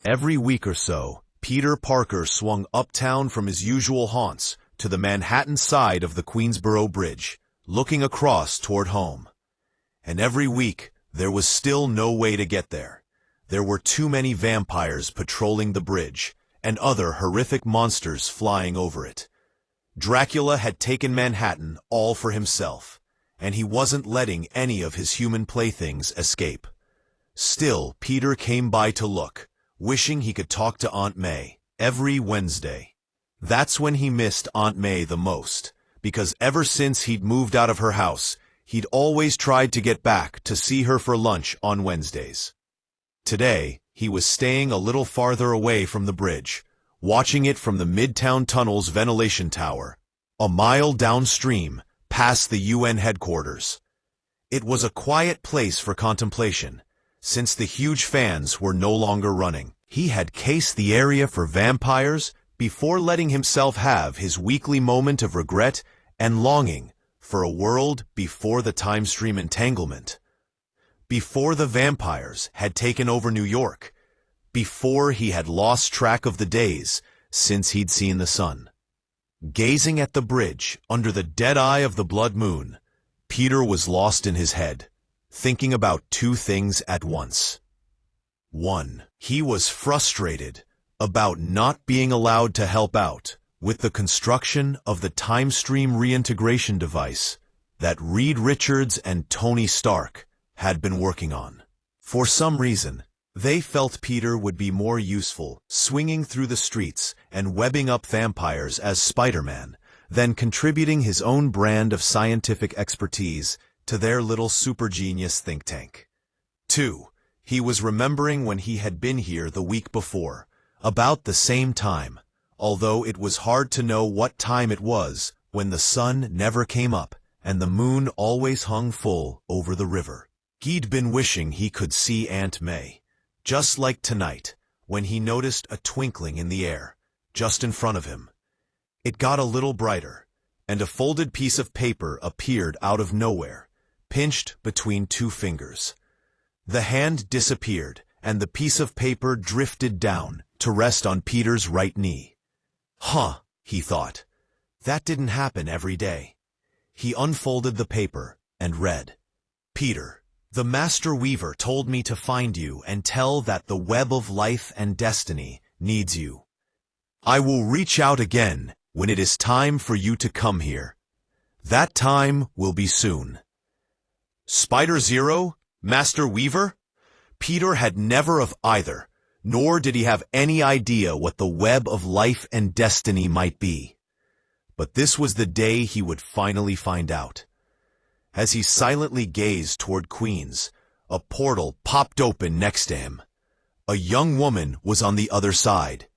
Every week or so, Peter Parker swung uptown from his usual haunts to the Manhattan side of the Queensboro Bridge, looking across toward home. And every week, there was still no way to get there. There were too many vampires patrolling the bridge, and other horrific monsters flying over it. Dracula had taken Manhattan all for himself, and he wasn't letting any of his human playthings escape. Still, Peter came by to look, wishing he could talk to Aunt May every Wednesday. That's when he missed Aunt May the most, because ever since he'd moved out of her house, he'd always tried to get back to see her for lunch on Wednesdays. Today, he was staying a little farther away from the bridge, watching it from the Midtown Tunnel's ventilation tower, a mile downstream, past the UN headquarters. It was a quiet place for contemplation, since the huge fans were no longer running. He had cased the area for vampires before letting himself have his weekly moment of regret and longing for a world before the time-stream entanglement. Before the vampires had taken over New York. Before he had lost track of the days since he'd seen the sun. Gazing at the bridge under the dead eye of the blood moon, Peter was lost in his head, thinking about two things at once. One, he was frustrated about not being allowed to help out with the construction of the time-stream reintegration device that Reed Richards and Tony Stark had been working on. For some reason, they felt Peter would be more useful swinging through the streets and webbing up vampires as Spider-Man than contributing his own brand of scientific expertise to their little super-genius think tank. 2. He was remembering when he had been here the week before, about the same time, although it was hard to know what time it was when the sun never came up and the moon always hung full over the river. He'd been wishing he could see Aunt May, just like tonight, when he noticed a twinkling in the air, just in front of him. It got a little brighter, and a folded piece of paper appeared out of nowhere, pinched between two fingers. The hand disappeared, and the piece of paper drifted down to rest on Peter's right knee. Huh, he thought. That didn't happen every day. He unfolded the paper and read, Peter, the Master Weaver told me to find you and tell that the web of life and destiny needs you. I will reach out again when it is time for you to come here. That time will be soon. Spider-Zero? Master Weaver? Peter had never of either, nor did he have any idea what the web of life and destiny might be. But this was the day he would finally find out. As he silently gazed toward Queens, a portal popped open next to him. A young woman was on the other side.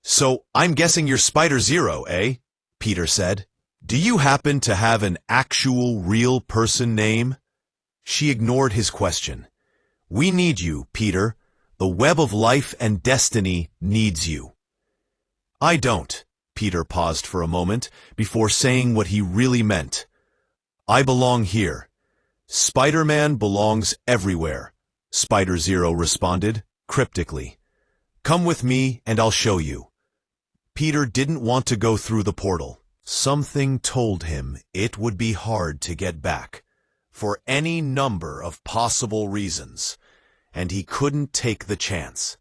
So, I'm guessing you're Spider-Zero, eh? Peter said. Do you happen to have an actual real person name? She ignored his question. We need you, Peter. The web of life and destiny needs you. I don't. Peter paused for a moment before saying what he really meant. I belong here. Spider-Man belongs everywhere, Spider-Zero responded, cryptically. Come with me and I'll show you. Peter didn't want to go through the portal. Something told him it would be hard to get back, for any number of possible reasons, and he couldn't take the chance.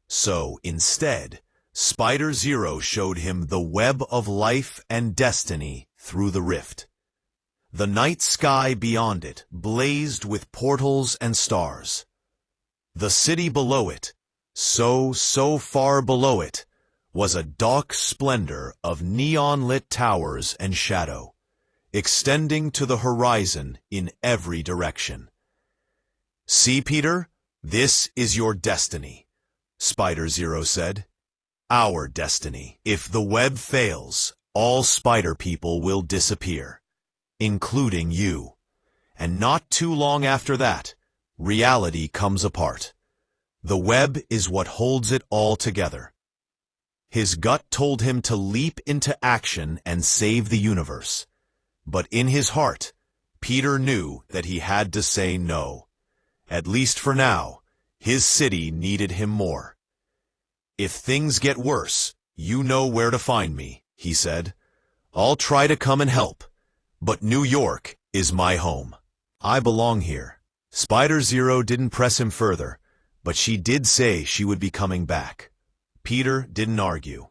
So, instead, Spider-Zero showed him the web of life and destiny through the rift. The night sky beyond it blazed with portals and stars. The city below it, so far below it, was a dark splendor of neon-lit towers and shadow, extending to the horizon in every direction. See, Peter, this is your destiny, Spider-Zero said. Our destiny. If the web fails, all spider people will disappear, including you. And not too long after that, reality comes apart. The web is what holds it all together. His gut told him to leap into action and save the universe. But in his heart, Peter knew that he had to say no. At least for now, His city needed him more. "If things get worse, you know where to find me," he said. "I'll try to come and help, but New York is my home. I belong here." Spider Zero didn't press him further, but she did say she would be coming back. Peter didn't argue.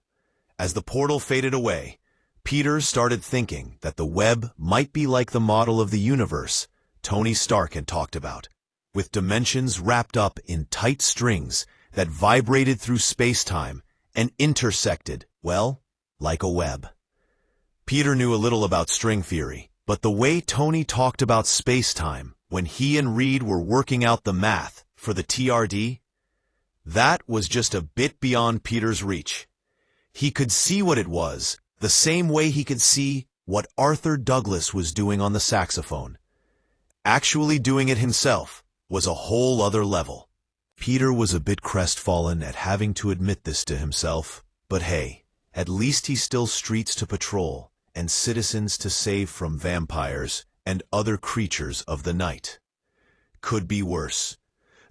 As the portal faded away, Peter started thinking that the web might be like the model of the universe Tony Stark had talked about, with dimensions wrapped up in tight strings that vibrated through space-time and intersected, well, like a web. Peter knew a little about string theory, but the way Tony talked about space-time when he and Reed were working out the math for the TRD, that was just a bit beyond Peter's reach. He could see what it was, the same way he could see what Arthur Douglas was doing on the saxophone. Actually doing it himself was a whole other level. Peter was a bit crestfallen at having to admit this to himself, but hey, at least he still streets to patrol and citizens to save from vampires and other creatures of the night. Could be worse.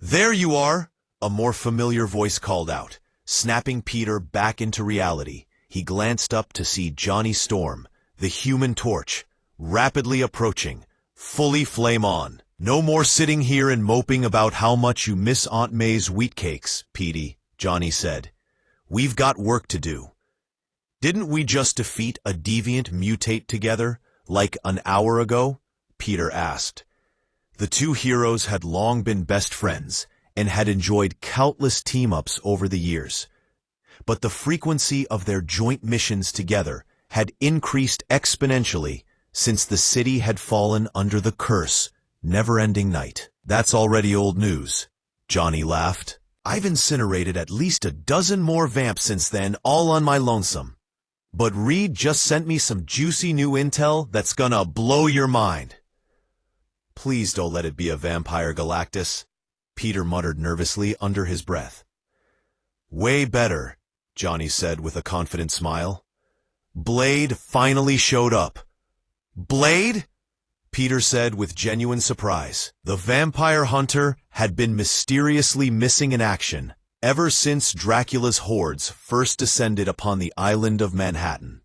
"There you are!" a more familiar voice called out, snapping Peter back into reality. He glanced up to see Johnny Storm, the Human Torch, rapidly approaching, fully flame on. "No more sitting here and moping about how much you miss Aunt May's wheat cakes, Petey," Johnny said. "We've got work to do." "Didn't we just defeat a deviant mutate together, like an hour ago?" Peter asked. The two heroes had long been best friends and had enjoyed countless team-ups over the years. But the frequency of their joint missions together had increased exponentially since the city had fallen under the curse, never-ending night. "That's already old news," Johnny laughed. "I've incinerated at least a dozen more vamps since then, all on my lonesome. But Reed just sent me some juicy new intel that's gonna blow your mind." "Please don't let it be a vampire, Galactus," Peter muttered nervously under his breath. "Way better," Johnny said with a confident smile. "Blade finally showed up." "Blade?" Peter said with genuine surprise. The vampire hunter had been mysteriously missing in action ever since Dracula's hordes first descended upon the island of Manhattan.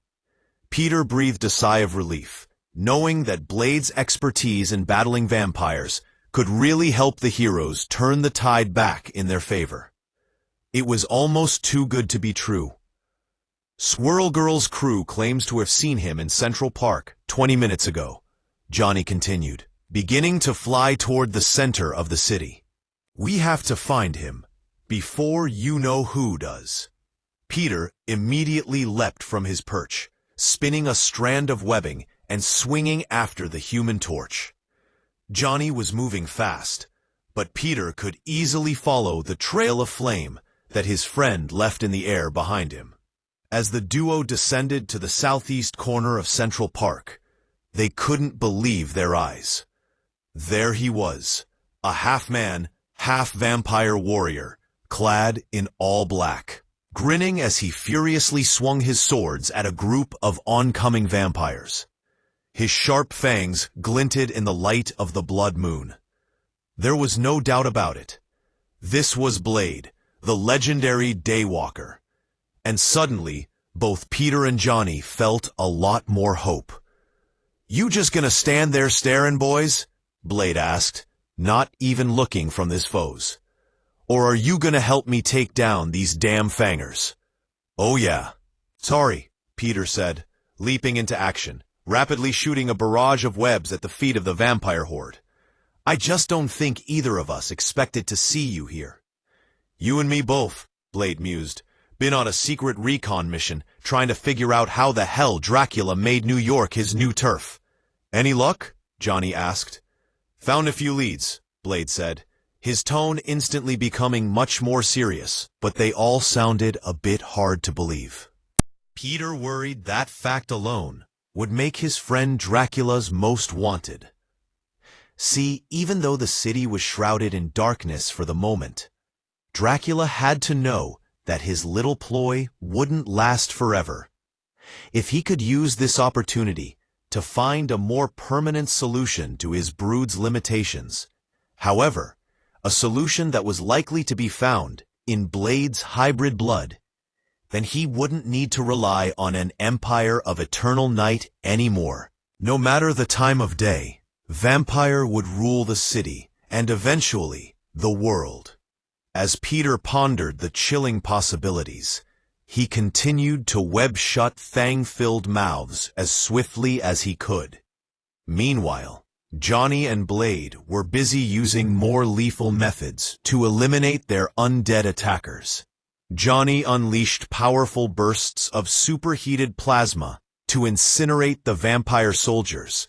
Peter breathed a sigh of relief, knowing that Blade's expertise in battling vampires could really help the heroes turn the tide back in their favor. It was almost too good to be true. "Squirrel Girl's crew claims to have seen him in Central Park 20 minutes ago," Johnny continued, beginning to fly toward the center of the city. "We have to find him before you-know-who does." Peter immediately leapt from his perch, spinning a strand of webbing and swinging after the Human Torch. Johnny was moving fast, but Peter could easily follow the trail of flame that his friend left in the air behind him. As the duo descended to the southeast corner of Central Park, they couldn't believe their eyes. There he was, a half-man, half-vampire warrior, clad in all black, grinning as he furiously swung his swords at a group of oncoming vampires. His sharp fangs glinted in the light of the blood moon. There was no doubt about it. This was Blade, the legendary Daywalker. And suddenly, both Peter and Johnny felt a lot more hope. "You just gonna stand there staring, boys?" Blade asked, not even looking from his foes. "Or are you gonna help me take down these damn fangers?" "Oh yeah." "Sorry," Peter said, leaping into action, rapidly shooting a barrage of webs at the feet of the vampire horde. "I just don't think either of us expected to see you here." "You and me both," Blade mused. "Been on a secret recon mission, trying to figure out how the hell Dracula made New York his new turf." "Any luck?" Johnny asked. "Found a few leads," Blade said, his tone instantly becoming much more serious, but they all sounded a bit hard to believe. Peter worried that fact alone would make his friend Dracula's most wanted. See, even though the city was shrouded in darkness for the moment, Dracula had to know that his little ploy wouldn't last forever. If he could use this opportunity to find a more permanent solution to his brood's limitations. However, a solution that was likely to be found in Blade's hybrid blood, then he wouldn't need to rely on an empire of eternal night anymore. No matter the time of day, Vampire would rule the city and eventually the world. As Peter pondered the chilling possibilities, he continued to web shut fang-filled mouths as swiftly as he could. Meanwhile, Johnny and Blade were busy using more lethal methods to eliminate their undead attackers. Johnny unleashed powerful bursts of superheated plasma to incinerate the vampire soldiers,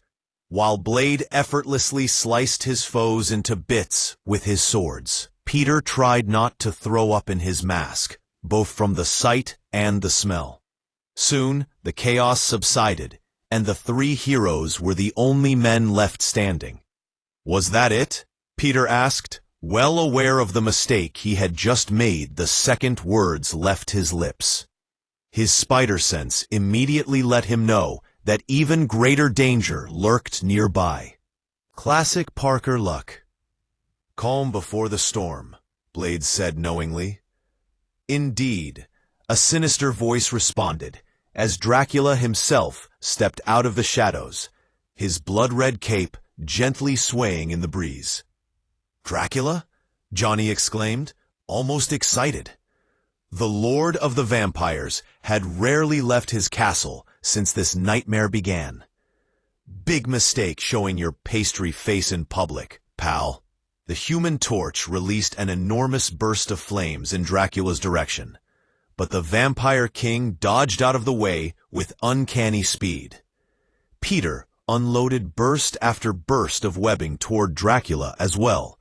while Blade effortlessly sliced his foes into bits with his swords. Peter tried not to throw up in his mask, both from the sight and the smell. Soon, the chaos subsided, and the three heroes were the only men left standing. Was that it? Peter asked, well aware of the mistake he had just made the second words left his lips. His spider sense immediately let him know that even greater danger lurked nearby. Classic Parker luck. Calm before the storm, Blade said knowingly. Indeed, a sinister voice responded, as Dracula himself stepped out of the shadows, his blood-red cape gently swaying in the breeze. Dracula? Johnny exclaimed, almost excited. The Lord of the Vampires had rarely left his castle since this nightmare began. Big mistake showing your pastry face in public, pal. The Human Torch released an enormous burst of flames in Dracula's direction, but the Vampire King dodged out of the way with uncanny speed. Peter unloaded burst after burst of webbing toward Dracula as well,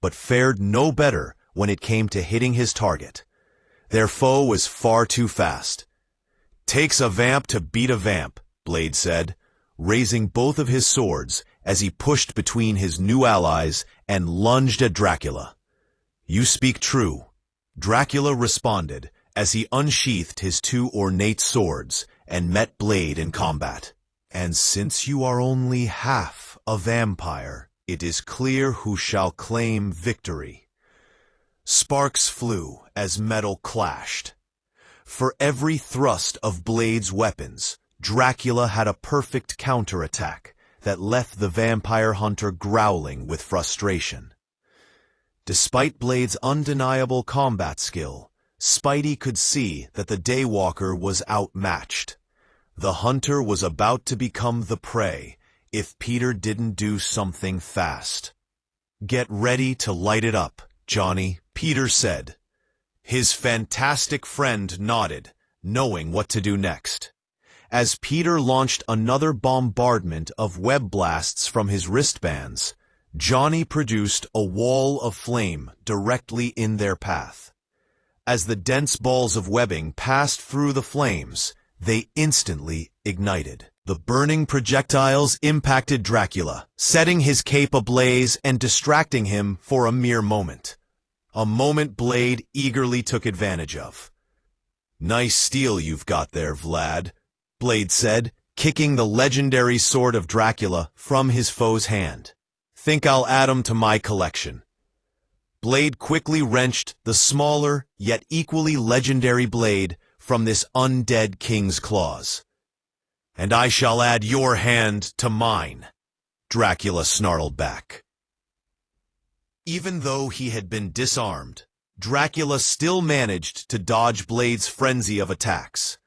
but fared no better when it came to hitting his target. Their foe was far too fast. Takes a vamp to beat a vamp, Blade said, raising both of his swords as he pushed between his new allies and lunged at Dracula. You speak true, Dracula responded as he unsheathed his two ornate swords and met Blade in combat. And since you are only half a vampire, it is clear who shall claim victory. Sparks flew as metal clashed. For every thrust of Blade's weapons, Dracula had a perfect counterattack that left the vampire hunter growling with frustration. Despite Blade's undeniable combat skill, Spidey could see that the Daywalker was outmatched. The hunter was about to become the prey if Peter didn't do something fast. Get ready to light it up, Johnny, Peter said. His fantastic friend nodded, knowing what to do next. As Peter launched another bombardment of web blasts from his wristbands, Johnny produced a wall of flame directly in their path. As the dense balls of webbing passed through the flames, they instantly ignited. The burning projectiles impacted Dracula, setting his cape ablaze and distracting him for a mere moment. A moment Blade eagerly took advantage of. Nice steel you've got there, Vlad, Blade said, kicking the legendary sword of Dracula from his foe's hand. Think I'll add 'em to my collection. Blade quickly wrenched the smaller, yet equally legendary blade from this undead king's claws. And I shall add your hand to mine, Dracula snarled back. Even though he had been disarmed, Dracula still managed to dodge Blade's frenzy of attacks.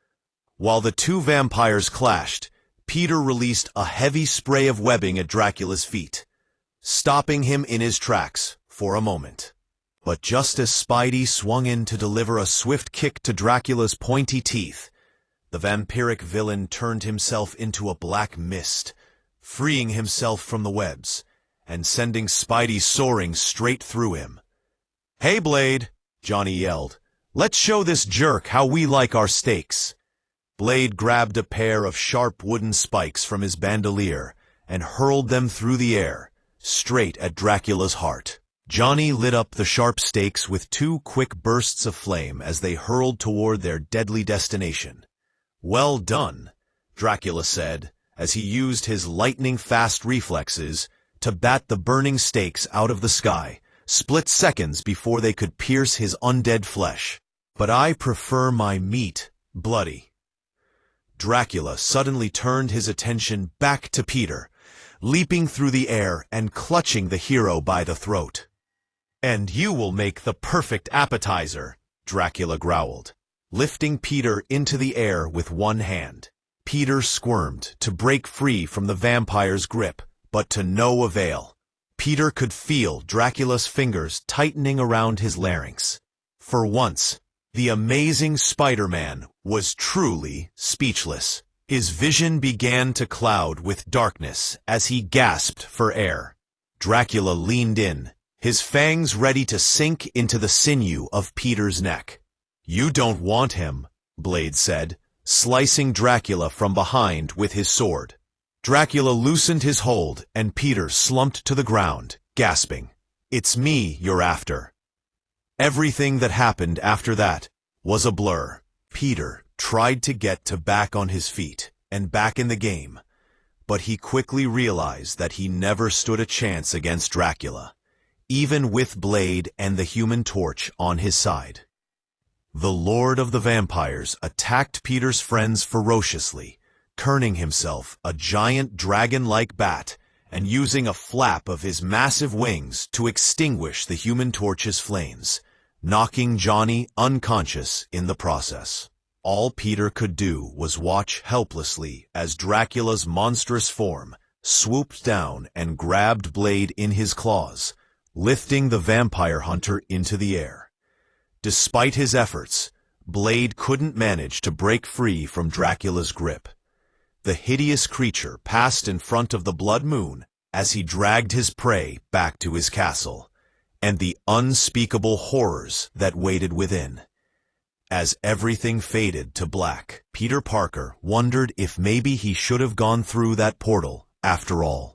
While the two vampires clashed, Peter released a heavy spray of webbing at Dracula's feet, stopping him in his tracks for a moment. But just as Spidey swung in to deliver a swift kick to Dracula's pointy teeth, the vampiric villain turned himself into a black mist, freeing himself from the webs and sending Spidey soaring straight through him. Hey, Blade, Johnny yelled. Let's show this jerk how we like our steaks. Blade grabbed a pair of sharp wooden spikes from his bandolier and hurled them through the air, straight at Dracula's heart. Johnny lit up the sharp stakes with two quick bursts of flame as they hurled toward their deadly destination. Well done, Dracula said, as he used his lightning-fast reflexes to bat the burning stakes out of the sky, split seconds before they could pierce his undead flesh. "But I prefer my meat bloody." Dracula suddenly turned his attention back to Peter, leaping through the air and clutching the hero by the throat. "And you will make the perfect appetizer," Dracula growled, lifting Peter into the air with one hand. Peter squirmed to break free from the vampire's grip, but to no avail. Peter could feel Dracula's fingers tightening around his larynx. For once, the amazing Spider-Man was truly speechless. His vision began to cloud with darkness as he gasped for air. Dracula leaned in, his fangs ready to sink into the sinew of Peter's neck. "You don't want him," Blade said, slicing Dracula from behind with his sword. Dracula loosened his hold, and Peter slumped to the ground, gasping. "It's me you're after." Everything that happened after that was a blur. Peter tried to get back on his feet and back in the game, but he quickly realized that he never stood a chance against Dracula, even with Blade and the Human Torch on his side. The Lord of the Vampires attacked Peter's friends ferociously, turning himself a giant dragon-like bat and using a flap of his massive wings to extinguish the Human Torch's flames, knocking Johnny unconscious in the process. All Peter could do was watch helplessly as Dracula's monstrous form swooped down and grabbed Blade in his claws, lifting the vampire hunter into the air. Despite his efforts, Blade couldn't manage to break free from Dracula's grip. The hideous creature passed in front of the blood moon as he dragged his prey back to his castle, and the unspeakable horrors that waited within. As everything faded to black, Peter Parker wondered if maybe he should have gone through that portal after all.